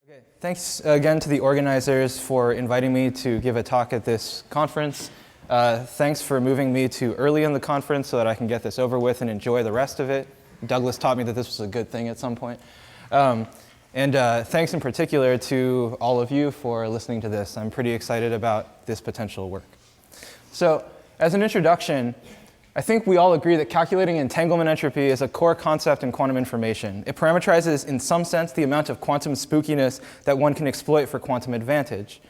Okay, thanks again to the organizers for inviting me to give a talk at this conference. Thanks for moving me to early in the conference so that I can get this over with and enjoy the rest of it. Douglas taught me that this was a good thing at some point. Thanks in particular to all of you for listening to this. I'm pretty excited about this potential work. So, as an introduction, I think we all agree that calculating entanglement entropy is a core concept in quantum information. It parameterizes, in some sense, the amount of quantum spookiness that one can exploit for quantum advantage.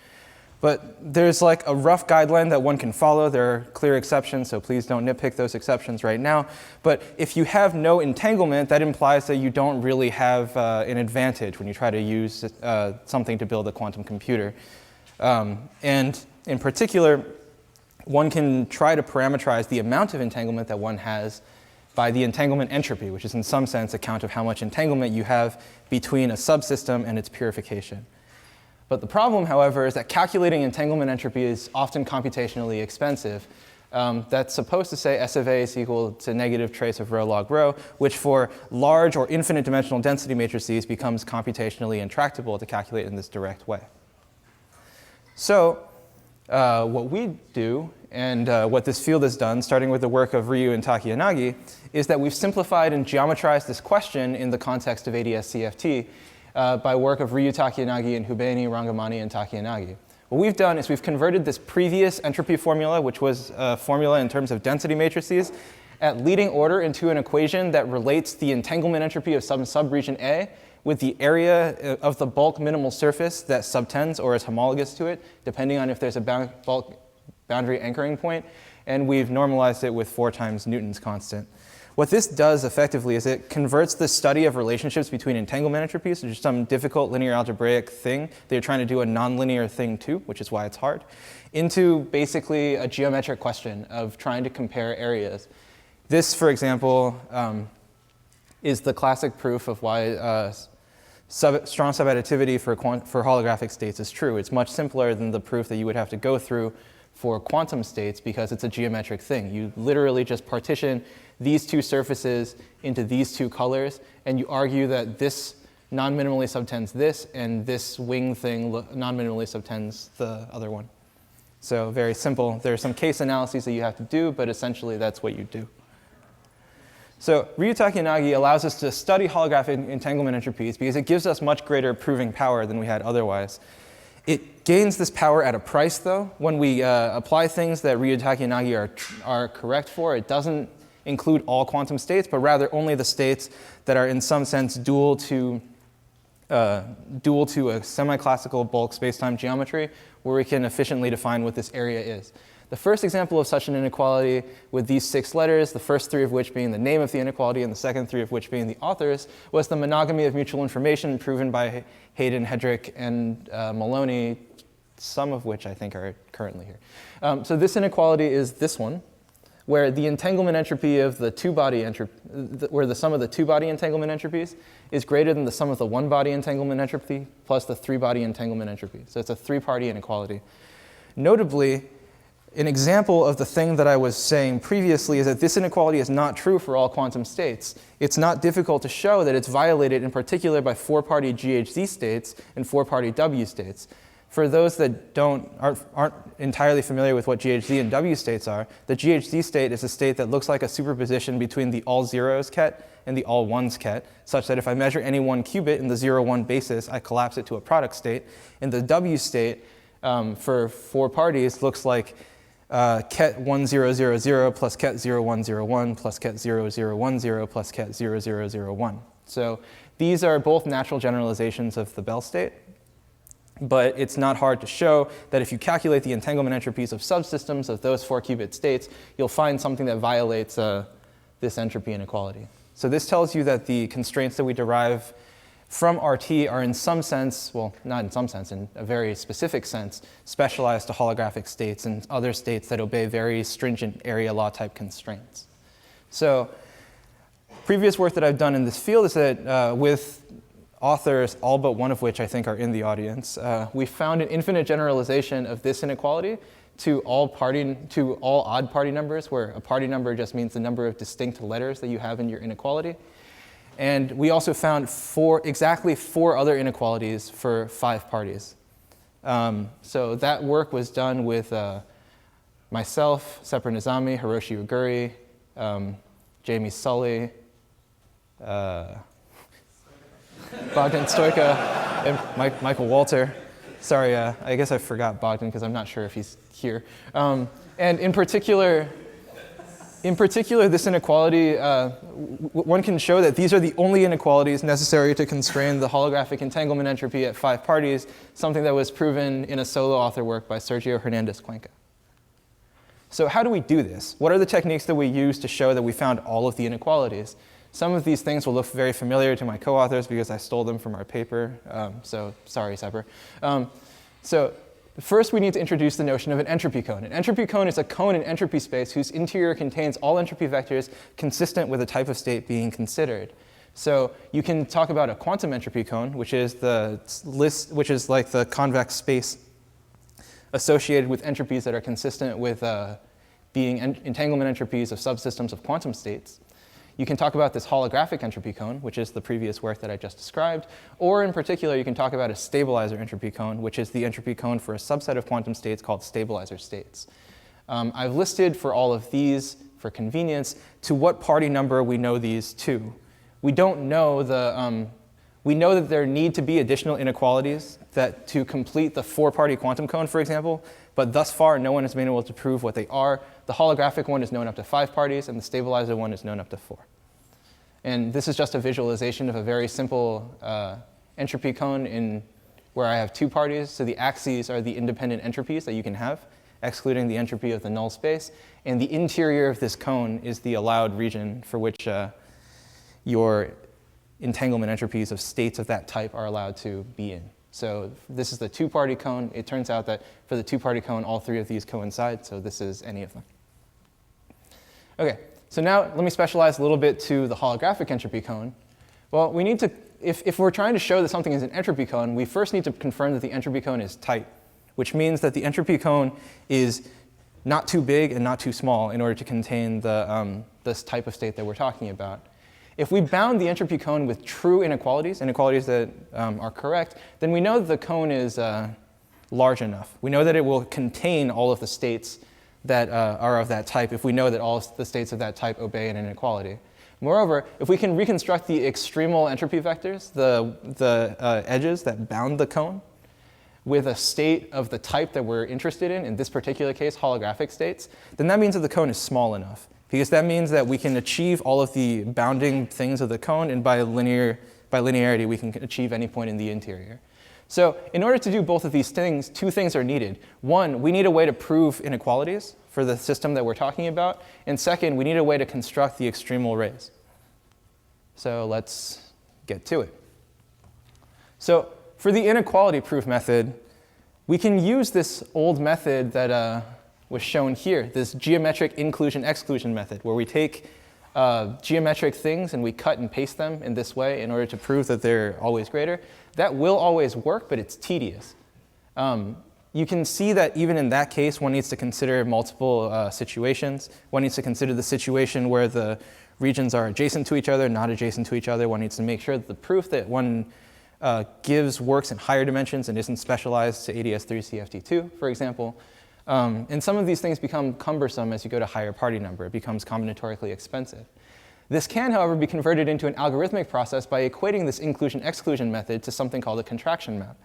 But there's like a rough guideline that one can follow. There are clear exceptions, so please don't nitpick those exceptions right now. But if you have no entanglement, that implies that you don't really have an advantage when you try to use something to build a quantum computer. And in particular, one can try to parameterize the amount of entanglement that one has by the entanglement entropy, which is in some sense a count of how much entanglement you have between a subsystem and its purification. But the problem, however, is that calculating entanglement entropy is often computationally expensive. That's supposed to say S of A is equal to negative trace of rho log rho, which for large or infinite dimensional density matrices becomes computationally intractable to calculate in this direct way. So, what we do, and what this field has done, starting with the work of Ryu and Takeyanagi, is that we've simplified and geometrized this question in the context of ADS-CFT by work of Ryu, Takeyanagi, and Hubeni, Rangamani, and Takeyanagi. What we've done is we've converted this previous entropy formula, which was a formula in terms of density matrices, at leading order into an equation that relates the entanglement entropy of some subregion A with the area of the bulk minimal surface that subtends or is homologous to it, depending on if there's a bulk boundary anchoring point. And we've normalized it with 4 times Newton's constant. What this does effectively is it converts the study of relationships between entanglement entropies, which is some difficult linear algebraic thing that you're trying to do a nonlinear thing to, which is why it's hard, into basically a geometric question of trying to compare areas. This, for example, is the classic proof of why strong subadditivity for holographic states is true. It's much simpler than the proof that you would have to go through for quantum states because it's a geometric thing. You literally just partition these 2 surfaces into these 2 colors, and you argue that this non-minimally subtends this, and this wing thing non-minimally subtends the other one. So very simple. There are some case analyses that you have to do, but essentially that's what you do. So Ryu Takeyanagi allows us to study holographic entanglement entropies because it gives us much greater proving power than we had otherwise. It gains this power at a price, though. When we apply things that Ryu Takeyanagi are correct for, it doesn't include all quantum states, but rather only the states that are in some sense dual to a semi-classical bulk spacetime geometry, where we can efficiently define what this area is. The first example of such an inequality with these 6 letters, the first 3 of which being the name of the inequality and the second 3 of which being the authors, was the monogamy of mutual information proven by Hayden, Hedrick, and Maloney, some of which I think are currently here. So this inequality is this one, where the entanglement entropy of the 2-body where the sum of the 2-body entanglement entropies is greater than the sum of the 1-body entanglement entropy plus the 3-body entanglement entropy. So it's a 3-party inequality. Notably, an example of the thing that I was saying previously is that this inequality is not true for all quantum states. It's not difficult to show that it's violated in particular by 4-party GHZ states and 4-party W states. For those that aren't entirely familiar with what GHZ and W states are, the GHZ state is a state that looks like a superposition between the all zeros ket and the all ones ket, such that if I measure any one qubit in the 0-1 basis, I collapse it to a product state. And the W state for 4 parties looks like ket 1000 plus ket 0101 plus ket 0010 plus ket 0001. So these are both natural generalizations of the Bell state. But it's not hard to show that if you calculate the entanglement entropies of subsystems of those 4-qubit states, you'll find something that violates this entropy inequality. So this tells you that the constraints that we derive from RT are in some sense, well, not in some sense, in a very specific sense, specialized to holographic states and other states that obey very stringent area law type constraints. So previous work that I've done in this field is that with authors, all but one of which I think are in the audience, we found an infinite generalization of this inequality to all odd party numbers, where a party number just means the number of distinct letters that you have in your inequality. And we also found exactly four other inequalities for 5 parties. So that work was done with myself, Sepper Nizami, Hiroshi Uguri, Jamie Sully, Bogdan Stoika, and Michael Walter. Sorry, I guess I forgot Bogdan because I'm not sure if he's here. And in particular, this inequality, one can show that these are the only inequalities necessary to constrain the holographic entanglement entropy at 5 parties, something that was proven in a solo author work by Sergio Hernandez-Cuenca. So how do we do this? What are the techniques that we use to show that we found all of the inequalities? Some of these things will look very familiar to my co-authors because I stole them from our paper, so sorry, Sepper. So first, we need to introduce the notion of an entropy cone. An entropy cone is a cone in entropy space whose interior contains all entropy vectors consistent with the type of state being considered. So you can talk about a quantum entropy cone, which is like the convex space associated with entropies that are consistent with being entanglement entropies of subsystems of quantum states. You can talk about this holographic entropy cone, which is the previous work that I just described, or in particular, you can talk about a stabilizer entropy cone, which is the entropy cone for a subset of quantum states called stabilizer states. I've listed for all of these, for convenience, to what party number we know these to. We don't know we know that there need to be additional inequalities to complete the 4-party quantum cone, for example, but thus far, no one has been able to prove what they are. The holographic one is known up to 5 parties, and the stabilizer one is known up to 4. And this is just a visualization of a very simple entropy cone where I have 2 parties. So the axes are the independent entropies that you can have, excluding the entropy of the null space. And the interior of this cone is the allowed region for which your entanglement entropies of states of that type are allowed to be in. So this is the 2-party cone. It turns out that for the 2-party cone, all 3 of these coincide, so this is any of them. Okay, so now let me specialize a little bit to the holographic entropy cone. Well, we need to, if we're trying to show that something is an entropy cone, we first need to confirm that the entropy cone is tight, which means that the entropy cone is not too big and not too small in order to contain this type of state that we're talking about. If we bound the entropy cone with true inequalities that are correct, then we know that the cone is large enough. We know that it will contain all of the states that are of that type if we know that all the states of that type obey an inequality. Moreover, if we can reconstruct the extremal entropy vectors, the edges that bound the cone, with a state of the type that we're interested in this particular case, holographic states, then that means that the cone is small enough. Because that means that we can achieve all of the bounding things of the cone, and by linearity, we can achieve any point in the interior. So in order to do both of these things, 2 things are needed. One, we need a way to prove inequalities for the system that we're talking about. And second, we need a way to construct the extremal rays. So let's get to it. So for the inequality proof method, we can use this old method that was shown here, this geometric inclusion-exclusion method, where we take geometric things and we cut and paste them in this way in order to prove that they're always greater. That will always work, but it's tedious. You can see that even in that case, one needs to consider multiple situations. One needs to consider the situation where the regions are adjacent to each other, not adjacent to each other. One needs to make sure that the proof that one gives works in higher dimensions and isn't specialized to ADS3CFT2, for example. And some of these things become cumbersome as you go to higher party number. It becomes combinatorically expensive. This can, however, be converted into an algorithmic process by equating this inclusion-exclusion method to something called a contraction map.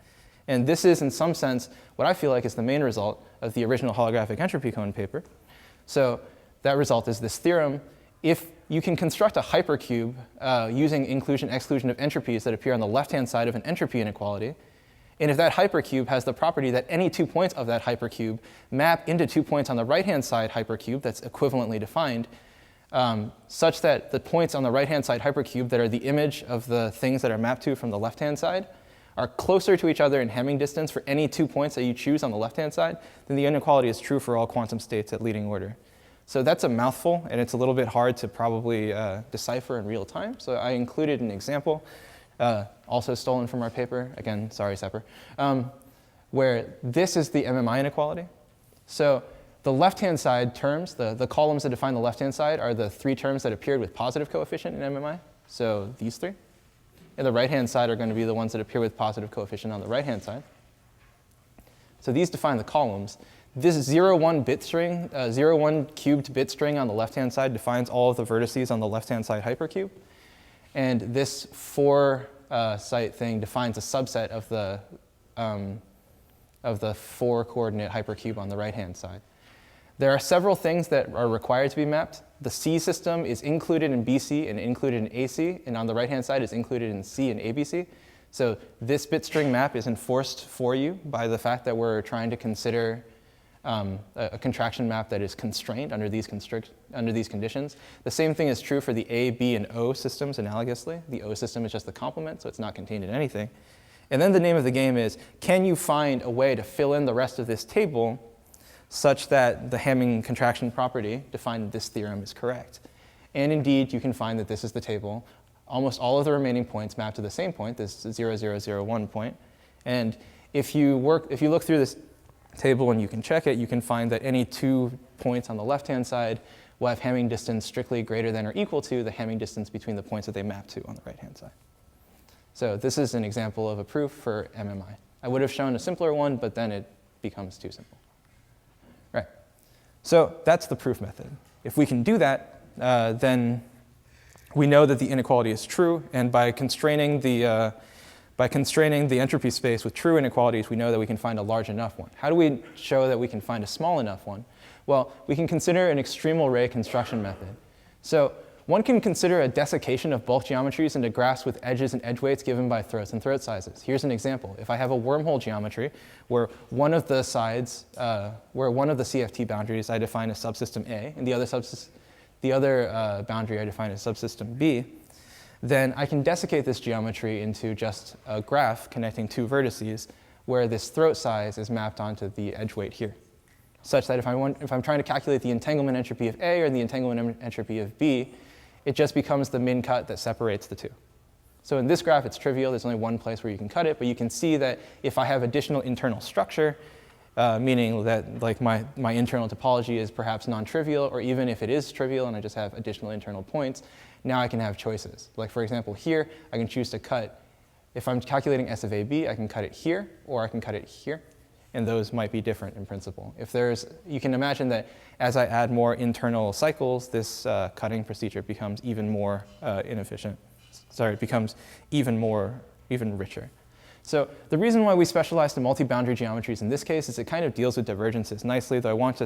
And this is, in some sense, what I feel like is the main result of the original holographic entropy cone paper. So that result is this theorem. If you can construct a hypercube using inclusion-exclusion of entropies that appear on the left-hand side of an entropy inequality, and if that hypercube has the property that any 2 points of that hypercube map into 2 points on the right-hand side hypercube that's equivalently defined, such that the points on the right-hand side hypercube that are the image of the things that are mapped to from the left-hand side are closer to each other in Hamming distance for any 2 points that you choose on the left-hand side, then the inequality is true for all quantum states at leading order. So that's a mouthful, and it's a little bit hard to probably decipher in real time. So I included an example, also stolen from our paper. Again, sorry, Sepper, where this is the MMI inequality. So the left-hand side terms, the columns that define the left-hand side, are the 3 terms that appeared with positive coefficient in MMI. so these three. And the right-hand side are going to be the ones that appear with positive coefficient on the right-hand side. So these define the columns. This 0, 1 cubed bit string on the left-hand side defines all of the vertices on the left-hand side hypercube. And this 4 site thing defines a subset of the 4 coordinate hypercube on the right-hand side. There are several things that are required to be mapped. The C system is included in BC and included in AC, and on the right-hand side is included in C and ABC. So this bit string map is enforced for you by the fact that we're trying to consider a contraction map that is constrained under these conditions. The same thing is true for the A, B, and O systems analogously. The O system is just the complement, so it's not contained in anything. And then the name of the game is, can you find a way to fill in the rest of this table such that the Hamming contraction property defined in this theorem is correct? And indeed, you can find that this is the table. Almost all of the remaining points map to the same point, this 0, 0, 0, 1 point. And if you look through this table and you can check it, you can find that any 2 points on the left-hand side will have Hamming distance strictly greater than or equal to the Hamming distance between the points that they map to on the right-hand side. So this is an example of a proof for MMI. I would have shown a simpler one, but then it becomes too simple. Right. So that's the proof method. If we can do that, then we know that the inequality is true, and by constraining the entropy space with true inequalities, we know that we can find a large enough one. How do we show that we can find a small enough one? Well, we can consider an extremal ray construction method. So one can consider a desiccation of bulk geometries into graphs with edges and edge weights given by throats and throat sizes. Here's an example. If I have a wormhole geometry where one of the sides, where one of the CFT boundaries I define as subsystem A, and the other boundary I define as subsystem B, then I can desiccate this geometry into just a graph connecting 2 vertices where this throat size is mapped onto the edge weight here, such that if I'm trying to calculate the entanglement entropy of A or the entanglement entropy of B, it just becomes the min cut that separates the 2. So in this graph, it's trivial. There's only one place where you can cut it, but you can see that if I have additional internal structure, meaning that like my internal topology is perhaps non-trivial, or even if it is trivial and I just have additional internal points, now I can have choices. Like for example, here, I can choose to cut, if I'm calculating S of AB, I can cut it here, or I can cut it here. And those might be different in principle. You can imagine that as I add more internal cycles, this cutting procedure becomes even more inefficient. Sorry, it becomes even richer. So the reason why we specialize to multi-boundary geometries in this case is it kind of deals with divergences nicely, though I want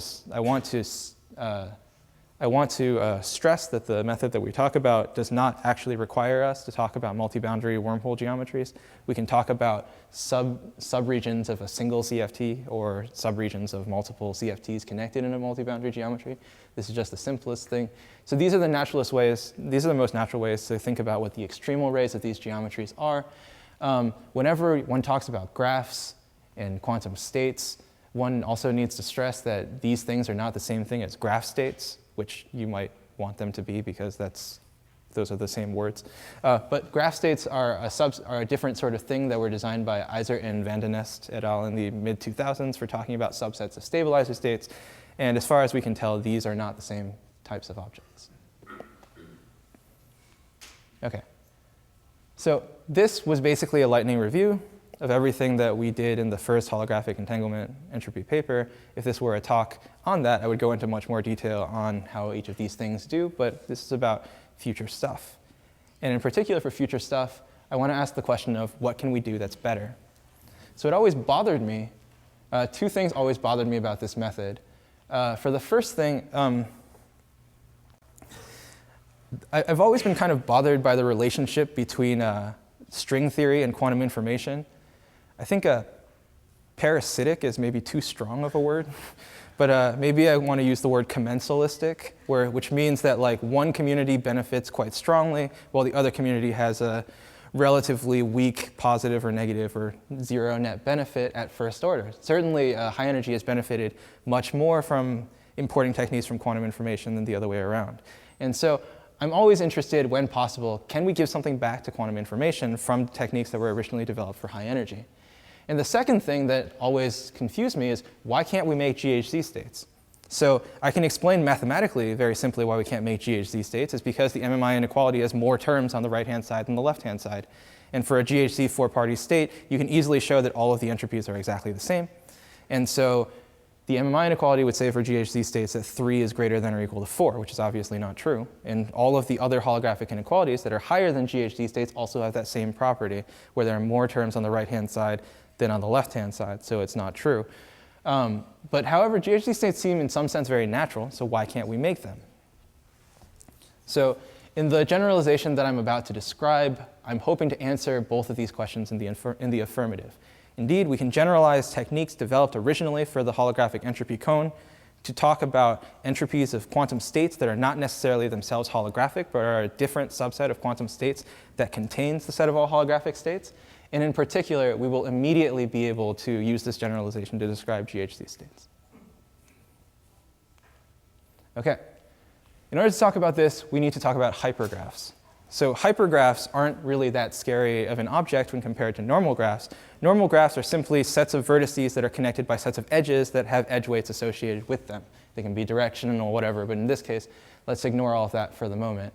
to stress that the method that we talk about does not actually require us to talk about multi-boundary wormhole geometries. We can talk about subregions of a single CFT or subregions of multiple CFTs connected in a multi-boundary geometry. This is just the simplest thing. So these are the most natural ways to think about what the extremal rays of these geometries are. Whenever one talks about graphs and quantum states, one also needs to stress that these things are not the same thing as graph states, which you might want them to be because those are the same words. But graph states are a different sort of thing that were designed by Isert and Van den Nest et al. In the mid-2000s for talking about subsets of stabilizer states. And as far as we can tell, these are not the same types of objects. OK. So this was basically a lightning review of everything that we did in the first holographic entanglement entropy paper. If this were a talk on that, I would go into much more detail on how each of these things do, but this is about future stuff. And in particular for future stuff, I want to ask the question of what can we do that's better? So it always bothered me, 2 things always bothered me about this method. For the first thing, I've always been kind of bothered by the relationship between string theory and quantum information. I think parasitic is maybe too strong of a word, but maybe I want to use the word commensalistic, which means that like one community benefits quite strongly while the other community has a relatively weak positive or negative or 0 net benefit at first order. Certainly, high energy has benefited much more from importing techniques from quantum information than the other way around. And so I'm always interested, when possible, can we give something back to quantum information from techniques that were originally developed for high energy? And the second thing that always confused me is, why can't we make GHZ states? So I can explain mathematically very simply why we can't make GHZ states. It's because the MMI inequality has more terms on the right-hand side than the left-hand side. And for a GHZ four-party state, you can easily show that all of the entropies are exactly the same. And so the MMI inequality would say for GHZ states that 3 is greater than or equal to 4, which is obviously not true. And all of the other holographic inequalities that are higher than GHZ states also have that same property, where there are more terms on the right-hand side than on the left-hand side, so it's not true. But however, GHZ states seem in some sense very natural, so why can't we make them? So in the generalization that I'm about to describe, I'm hoping to answer both of these questions in the affirmative. Indeed, we can generalize techniques developed originally for the holographic entropy cone to talk about entropies of quantum states that are not necessarily themselves holographic, but are a different subset of quantum states that contains the set of all holographic states. And in particular, we will immediately be able to use this generalization to describe GHZ states. OK. In order to talk about this, we need to talk about hypergraphs. So hypergraphs aren't really that scary of an object when compared to normal graphs. Normal graphs are simply sets of vertices that are connected by sets of edges that have edge weights associated with them. They can be directional or whatever, but in this case, let's ignore all of that for the moment.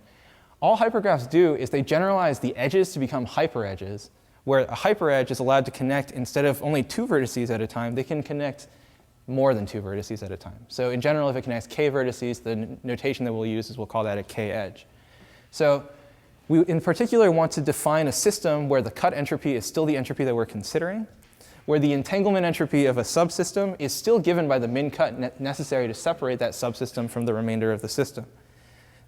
All hypergraphs do is they generalize the edges to become hyperedges, where a hyperedge is allowed to connect, instead of only 2 vertices at a time, they can connect more than 2 vertices at a time. So in general, if it connects k vertices, the notation that we'll use is we'll call that a k edge. So we, in particular, want to define a system where the cut entropy is still the entropy that we're considering, where the entanglement entropy of a subsystem is still given by the min cut necessary to separate that subsystem from the remainder of the system.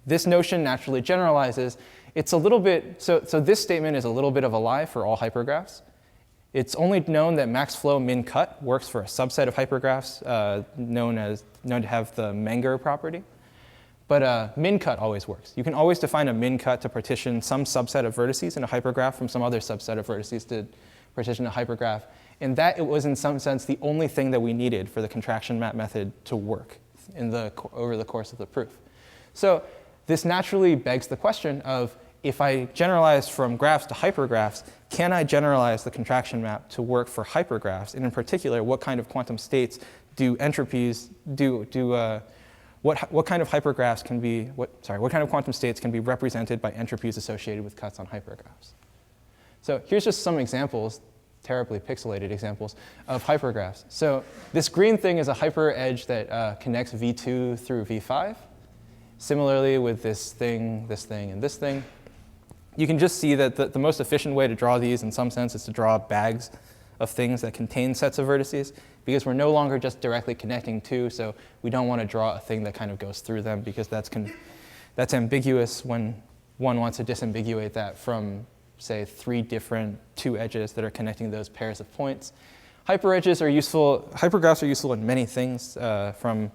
This notion naturally generalizes. It's a little bit, so this statement is a little bit of a lie for all hypergraphs. It's only known that max flow min cut works for a subset of hypergraphs known to have the Menger property. But min cut always works. You can always define a min cut to partition some subset of vertices in a hypergraph from some other subset of vertices to partition a hypergraph. And that it was, in some sense, the only thing that we needed for the contraction map method to work over the course of the proof. So this naturally begs the question of, if I generalize from graphs to hypergraphs, can I generalize the contraction map to work for hypergraphs? And in particular, what kind of quantum states do entropies what kind of hypergraphs can be, what kind of quantum states can be represented by entropies associated with cuts on hypergraphs? So here's just some examples, terribly pixelated examples, of hypergraphs. So this green thing is a hyperedge that connects V2 through V5. Similarly with this thing, and this thing. You can just see that the most efficient way to draw these, in some sense, is to draw bags of things that contain sets of vertices, because we're no longer just directly connecting 2, so we don't want to draw a thing that kind of goes through them, because that's ambiguous when one wants to disambiguate that from, say, 3 different 2 edges that are connecting those pairs of points. Hyperedges are useful. Hypergraphs are useful in many things, from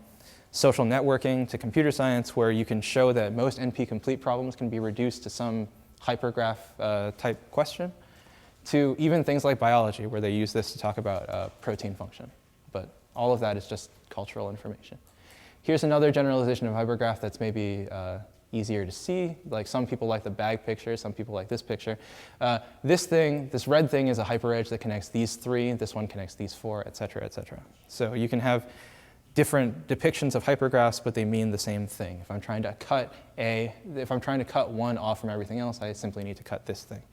social networking to computer science, where you can show that most NP-complete problems can be reduced to some hypergraph type question, to even things like biology, where they use this to talk about protein function. But all of that is just cultural information. Here's another generalization of hypergraph that's maybe easier to see. Like, some people like the bag picture, some people like this picture. This red thing is a hyperedge that connects these 3, this one connects these 4, et cetera, et cetera. So you can have different depictions of hypergraphs, but they mean the same thing. If I'm trying to cut 1 off from everything else, I simply need to cut this thing.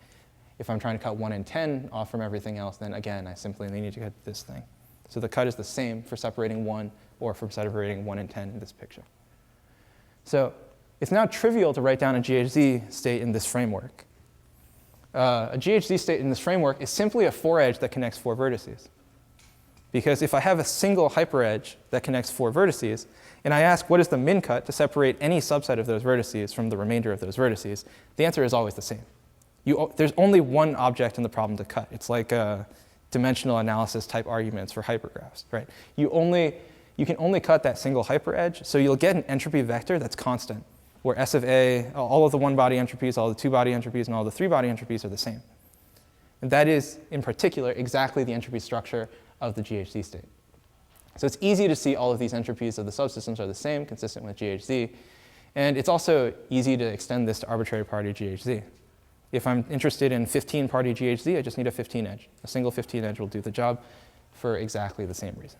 If I'm trying to cut 1 and 10 off from everything else, then again, I simply need to cut this thing. So the cut is the same for separating 1 or for separating 1 and 10 in this picture. So it's now trivial to write down a GHZ state in this framework. A GHZ state in this framework is simply a 4-edge that connects 4 vertices. Because if I have a single hyperedge that connects 4 vertices, and I ask what is the min cut to separate any subset of those vertices from the remainder of those vertices, the answer is always the same. There's only one object in the problem to cut. It's like dimensional analysis type arguments for hypergraphs, right? You can only cut that single hyperedge, so you'll get an entropy vector that's constant, where S of A, all of the 1-body entropies, all the 2-body entropies, and all the 3-body entropies are the same. And that is, in particular, exactly the entropy structure of the GHZ state. So it's easy to see all of these entropies of the subsystems are the same, consistent with GHZ. And it's also easy to extend this to arbitrary party GHZ. If I'm interested in 15-party GHZ, I just need a 15-edge. A single 15-edge will do the job for exactly the same reason.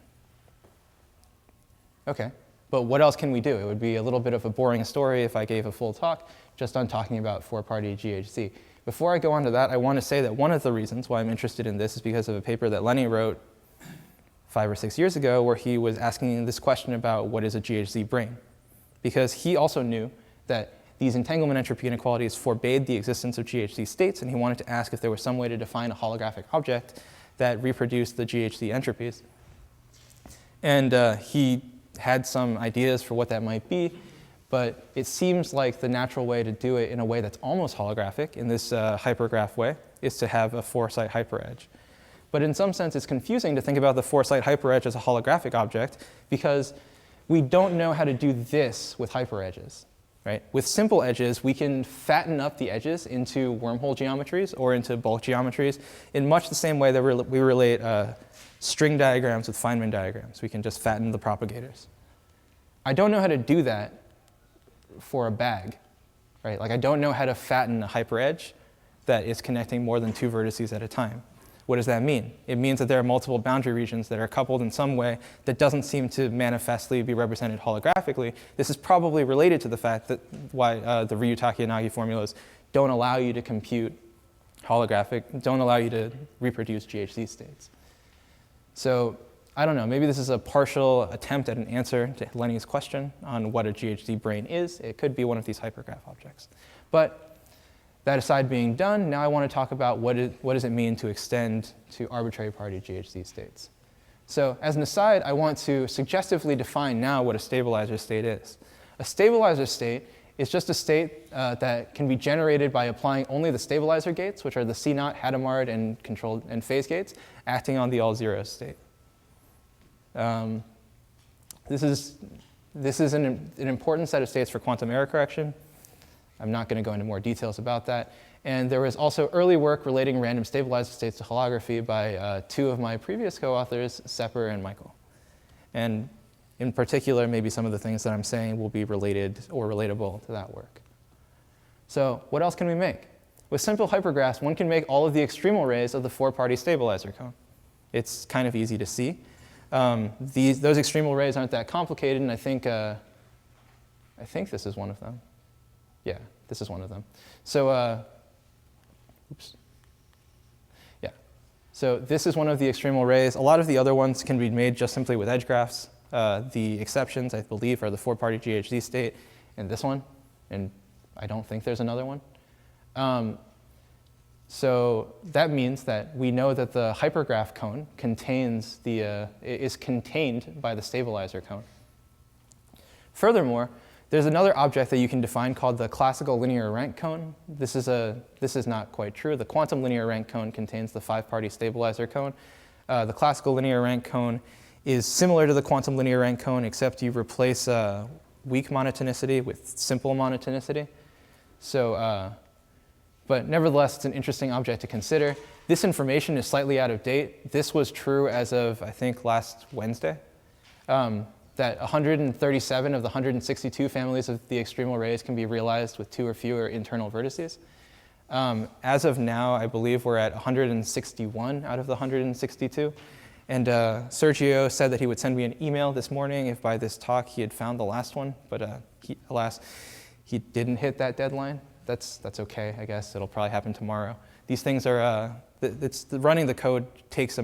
OK, But what else can we do? It would be a little bit of a boring story if I gave a full talk just on talking about four-party GHZ. Before I go on to that, I want to say that one of the reasons why I'm interested in this is because of a paper that Lenny wrote 5 or 6 years ago where he was asking this question about what is a GHZ brane. Because he also knew that these entanglement entropy inequalities forbade the existence of GHZ states, and he wanted to ask if there was some way to define a holographic object that reproduced the GHZ entropies. And he had some ideas for what that might be, but it seems like the natural way to do it in a way that's almost holographic, in this hypergraph way, is to have a 4-site hyperedge. But in some sense, it's confusing to think about the 4-site hyperedge as a holographic object because we don't know how to do this with hyperedges. Right? With simple edges, we can fatten up the edges into wormhole geometries or into bulk geometries in much the same way that we relate string diagrams with Feynman diagrams. We can just fatten the propagators. I don't know how to do that for a bag. Right? Like I don't know how to fatten a hyperedge that is connecting more than 2 vertices at a time. What does that mean? It means that there are multiple boundary regions that are coupled in some way that doesn't seem to manifestly be represented holographically. This is probably related to the fact that why the Ryutaki-Yanagi formulas don't allow you to compute holographic, don't allow you to reproduce GHZ states. So I don't know, maybe this is a partial attempt at an answer to Lenny's question on what a GHZ brane is. It could be one of these hypergraph objects. But that aside being done, now I want to talk about what does it mean to extend to arbitrary party GHZ states. So as an aside, I want to suggestively define now what a stabilizer state is. A stabilizer state is just a state that can be generated by applying only the stabilizer gates, which are the C0, Hadamard, and phase gates, acting on the all zero state. This is an important set of states for quantum error correction. I'm not going to go into more details about that. And there was also early work relating random stabilizer states to holography by 2 of my previous co-authors, Sepper and Michael. And in particular, maybe some of the things that I'm saying will be related or relatable to that work. So what else can we make? With simple hypergraphs, one can make all of the extremal rays of the 4-party stabilizer cone. It's kind of easy to see. Those extremal rays aren't that complicated, and I think this is one of them. Yeah, this is one of them. So, oops. Yeah. So this is one of the extremal rays. A lot of the other ones can be made just simply with edge graphs. The exceptions, I believe, are the 4-party GHZ state and this one. And I don't think there's another one. So that means that we know that the hypergraph cone contains is contained by the stabilizer cone. Furthermore, there's another object that you can define called the classical linear rank cone. This is not quite true. The quantum linear rank cone contains the 5-party stabilizer cone. The classical linear rank cone is similar to the quantum linear rank cone, except you replace weak monotonicity with simple monotonicity. So, but nevertheless, it's an interesting object to consider. This information is slightly out of date. This was true as of, I think, last Wednesday. That 137 of the 162 families of the extremal rays can be realized with 2 or fewer internal vertices. As of now, I believe we're at 161 out of the 162. And Sergio said that he would send me an email this morning if by this talk he had found the last one, but alas, he didn't hit that deadline. That's okay, I guess. It'll probably happen tomorrow. These things are, running the code takes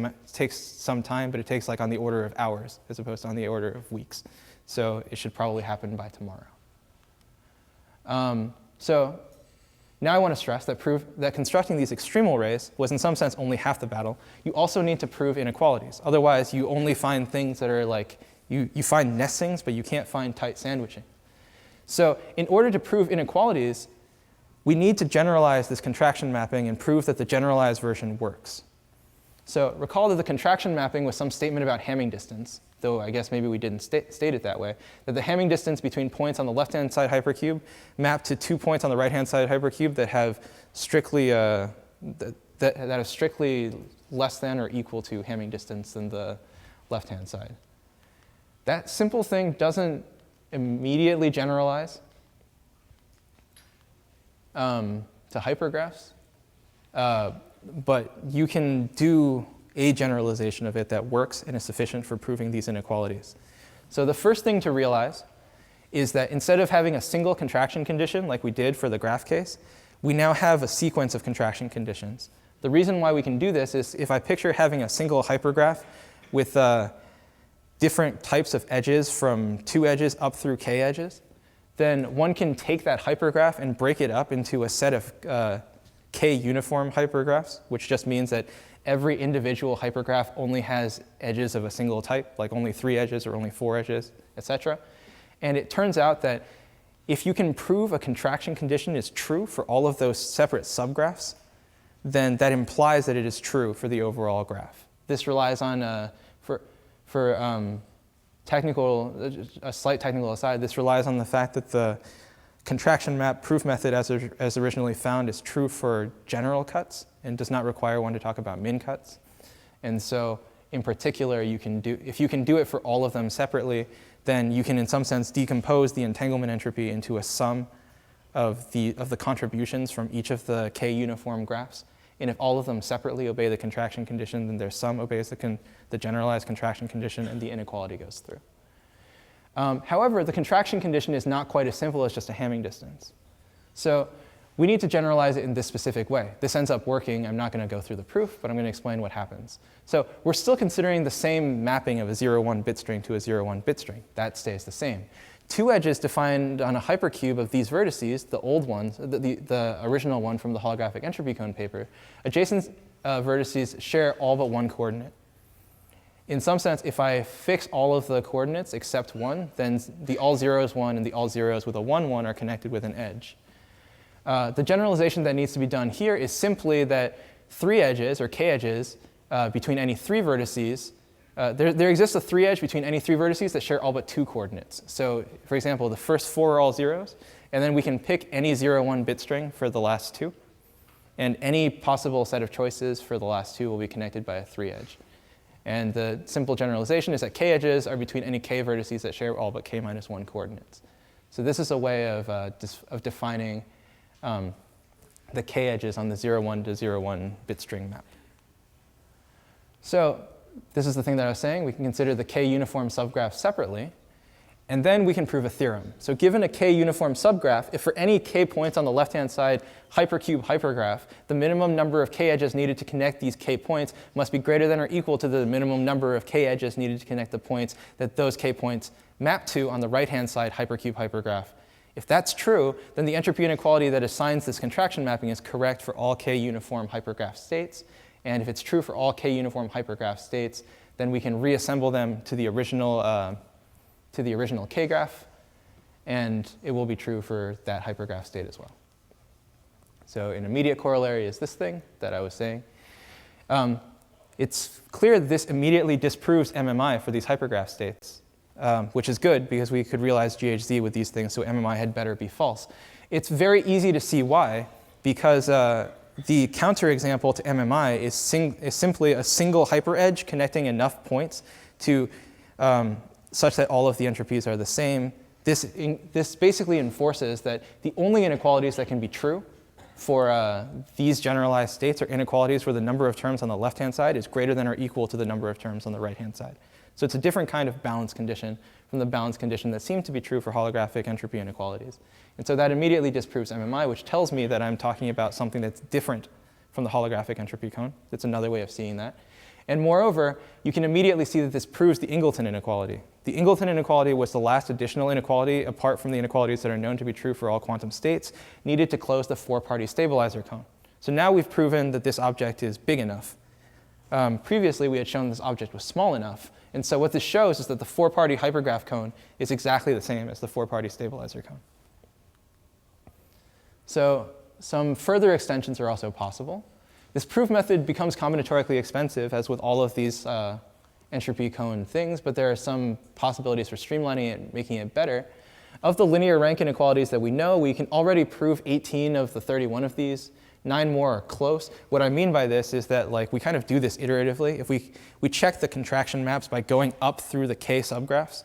some time, but it takes like on the order of hours as opposed to on the order of weeks. So it should probably happen by tomorrow. So now I want to stress that constructing these extremal rays was in some sense only half the battle. You also need to prove inequalities. Otherwise, you only find things that are like, you find nestings, but you can't find tight sandwiching. So in order to prove inequalities, we need to generalize this contraction mapping and prove that the generalized version works. So recall that the contraction mapping was some statement about Hamming distance, though I guess maybe we didn't state it that way, that the Hamming distance between points on the left-hand side hypercube map to 2 points on the right-hand side hypercube that have strictly, that are strictly less than or equal to Hamming distance than the left-hand side. That simple thing doesn't immediately generalize to hypergraphs, but you can do a generalization of it that works and is sufficient for proving these inequalities. So the first thing to realize is that instead of having a single contraction condition like we did for the graph case, we now have a sequence of contraction conditions. The reason why we can do this is if I picture having a single hypergraph with different types of edges from 2 edges up through k edges, then one can take that hypergraph and break it up into a set of k uniform hypergraphs, which just means that every individual hypergraph only has edges of a single type, like only 3 edges or only 4 edges, etc. And it turns out that if you can prove a contraction condition is true for all of those separate subgraphs, then that implies that it is true for the overall graph. This relies on, a slight technical aside, this relies on the fact that the contraction map proof method as originally found is true for general cuts and does not require one to talk about min cuts. And so in particular, if you can do it for all of them separately, then you can in some sense decompose the entanglement entropy into a sum of the contributions from each of the k uniform graphs. And if all of them separately obey the contraction condition, then their sum obeys the generalized contraction condition and the inequality goes through. However, the contraction condition is not quite as simple as just a Hamming distance. So we need to generalize it in this specific way. This ends up working. I'm not going to go through the proof, but I'm going to explain what happens. So we're still considering the same mapping of a 0,1 bit string to a 0,1 bit string. That stays the same. 2 edges defined on a hypercube of these vertices, the old ones, the original one from the holographic entropy cone paper, adjacent vertices share all but one coordinate. In some sense, if I fix all of the coordinates except 1, then the all zeros 1 and the all zeros with a 1, 1 are connected with an edge. The generalization that needs to be done here is simply that 3 edges, or k edges, between any 3 vertices, there exists a 3 edge between any 3 vertices that share all but 2 coordinates. So for example, the first 4 are all zeros, and then we can pick any 0,1 bit string for the last 2. And any possible set of choices for the last 2 will be connected by a 3 edge. And the simple generalization is that k edges are between any k vertices that share all but k minus 1 coordinates. So this is a way of defining the k edges on the 0,1 to 0,1 bit string map. So this is the thing that I was saying. We can consider the k uniform subgraph separately, and then we can prove a theorem. So given a k uniform subgraph, if for any k points on the left-hand side hypercube hypergraph, the minimum number of k edges needed to connect these k points must be greater than or equal to the minimum number of k edges needed to connect the points that those k points map to on the right-hand side hypercube hypergraph. If that's true, then the entropy inequality that assigns this contraction mapping is correct for all k uniform hypergraph states. And if it's true for all k uniform hypergraph states, then we can reassemble them to the original k graph, and it will be true for that hypergraph state as well. So an immediate corollary is this thing that I was saying. It's clear that this immediately disproves MMI for these hypergraph states, which is good because we could realize GHZ with these things, so MMI had better be false. It's very easy to see why, because the counterexample to MMI is simply a single hyperedge connecting enough points to such that all of the entropies are the same. This basically enforces that the only inequalities that can be true for these generalized states are inequalities where the number of terms on the left-hand side is greater than or equal to the number of terms on the right-hand side. So it's a different kind of balance condition from the balance condition that seemed to be true for holographic entropy inequalities. And so that immediately disproves MMI, which tells me that I'm talking about something that's different from the holographic entropy cone. That's another way of seeing that. And moreover, you can immediately see that this proves the Ingleton inequality. The Ingleton inequality was the last additional inequality, apart from the inequalities that are known to be true for all quantum states, needed to close the 4-party stabilizer cone. So now we've proven that this object is big enough. Previously, we had shown this object was small enough. And so what this shows is that the 4-party hypergraph cone is exactly the same as the 4-party stabilizer cone. So some further extensions are also possible. This proof method becomes combinatorically expensive, as with all of these entropy cone things, but there are some possibilities for streamlining it and making it better. Of the linear rank inequalities that we know, we can already prove 18 of the 31 of these. 9 more are close. What I mean by this is that we kind of do this iteratively. If we check the contraction maps by going up through the k subgraphs.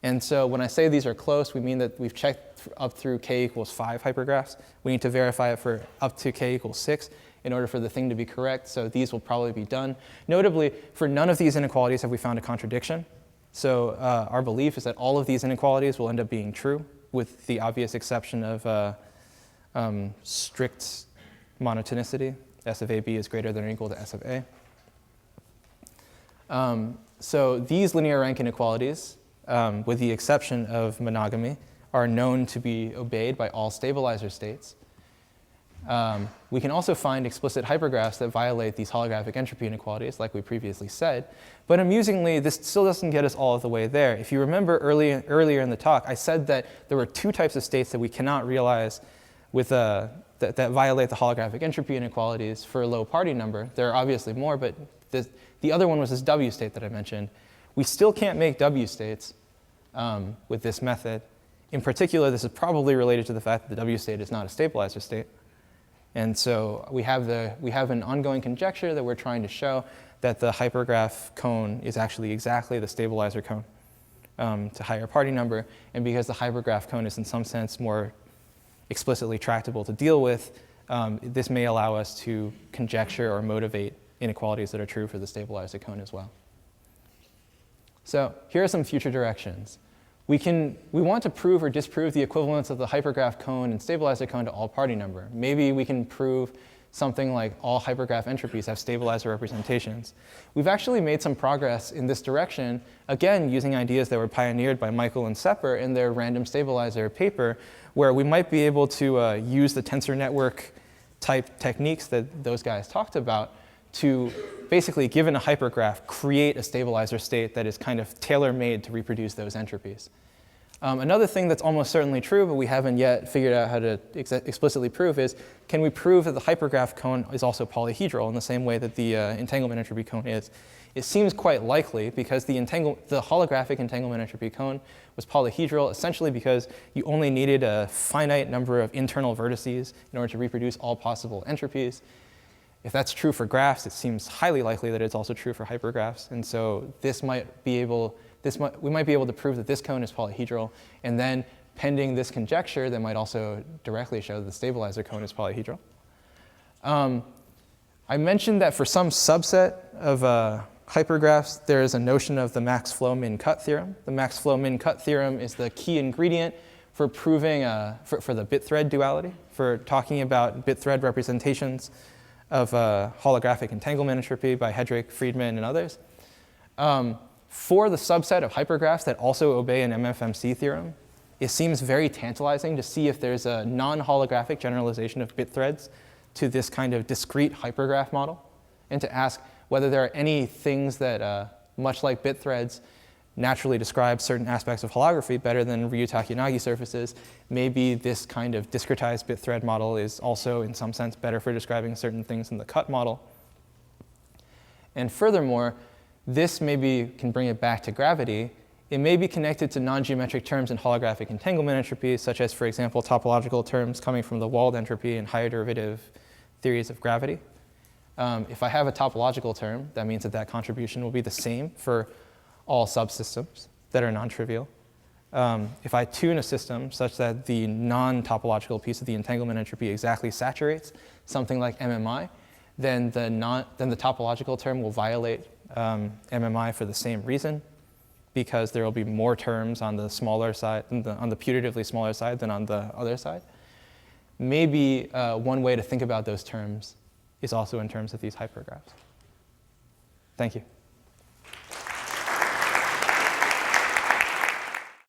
And so when I say these are close, we mean that we've checked up through k equals 5 hypergraphs. We need to verify it for up to k equals 6 in order for the thing to be correct. So these will probably be done. Notably, for none of these inequalities have we found a contradiction. So our belief is that all of these inequalities will end up being true, with the obvious exception of strict monotonicity. S of AB is greater than or equal to S of A. So these linear rank inequalities, with the exception of monogamy, are known to be obeyed by all stabilizer states. We can also find explicit hypergraphs that violate these holographic entropy inequalities, like we previously said. But amusingly, this still doesn't get us all of the way there. If you remember earlier in the talk, I said that there were two types of states that we cannot realize with, that violate the holographic entropy inequalities for a low party number. There are obviously more, but the other one was this W state that I mentioned. We still can't make W states with this method. In particular, this is probably related to the fact that the W state is not a stabilizer state. And so we have an ongoing conjecture that we're trying to show that the hypergraph cone is actually exactly the stabilizer cone to higher party number. And because the hypergraph cone is in some sense more explicitly tractable to deal with, this may allow us to conjecture or motivate inequalities that are true for the stabilizer cone as well. So here are some future directions. We want to prove or disprove the equivalence of the hypergraph cone and stabilizer cone to all party number. Maybe we can prove something like all hypergraph entropies have stabilizer representations. We've actually made some progress in this direction, again, using ideas that were pioneered by Michael and Sepper in their random stabilizer paper, where we might be able to use the tensor network type techniques that those guys talked about to basically, given a hypergraph, create a stabilizer state that is kind of tailor-made to reproduce those entropies. Another thing that's almost certainly true, but we haven't yet figured out how to explicitly prove is, can we prove that the hypergraph cone is also polyhedral in the same way that the entanglement entropy cone is? It seems quite likely because the holographic entanglement entropy cone was polyhedral essentially because you only needed a finite number of internal vertices in order to reproduce all possible entropies. If that's true for graphs, it seems highly likely that it's also true for hypergraphs. And so we might be able to prove that this cone is polyhedral. And then, pending this conjecture, that might also directly show that the stabilizer cone is polyhedral. I mentioned that for some subset of hypergraphs, there is a notion of the max flow min cut theorem. The max flow min cut theorem is the key ingredient for proving, for the bit thread duality, for talking about bit thread representations of holographic entanglement entropy by Hedrick, Friedman, and others. For the subset of hypergraphs that also obey an MFMC theorem, it seems very tantalizing to see if there's a non-holographic generalization of bit threads to this kind of discrete hypergraph model, and to ask whether there are any things that, much like bit threads, naturally describe certain aspects of holography better than Ryu-Takuyanagi surfaces. Maybe this kind of discretized bit thread model is also, in some sense, better for describing certain things than the cut model. And furthermore, this maybe can bring it back to gravity. It may be connected to non-geometric terms in holographic entanglement entropy, such as, for example, topological terms coming from the Wald entropy and higher derivative theories of gravity. If I have a topological term, that means that that contribution will be the same for all subsystems that are non-trivial. If I tune a system such that the non-topological piece of the entanglement entropy exactly saturates something like MMI, then the topological term will violate MMI for the same reason, because there will be more terms on the smaller side, on the putatively smaller side than on the other side. Maybe one way to think about those terms is also in terms of these hypergraphs. Thank you.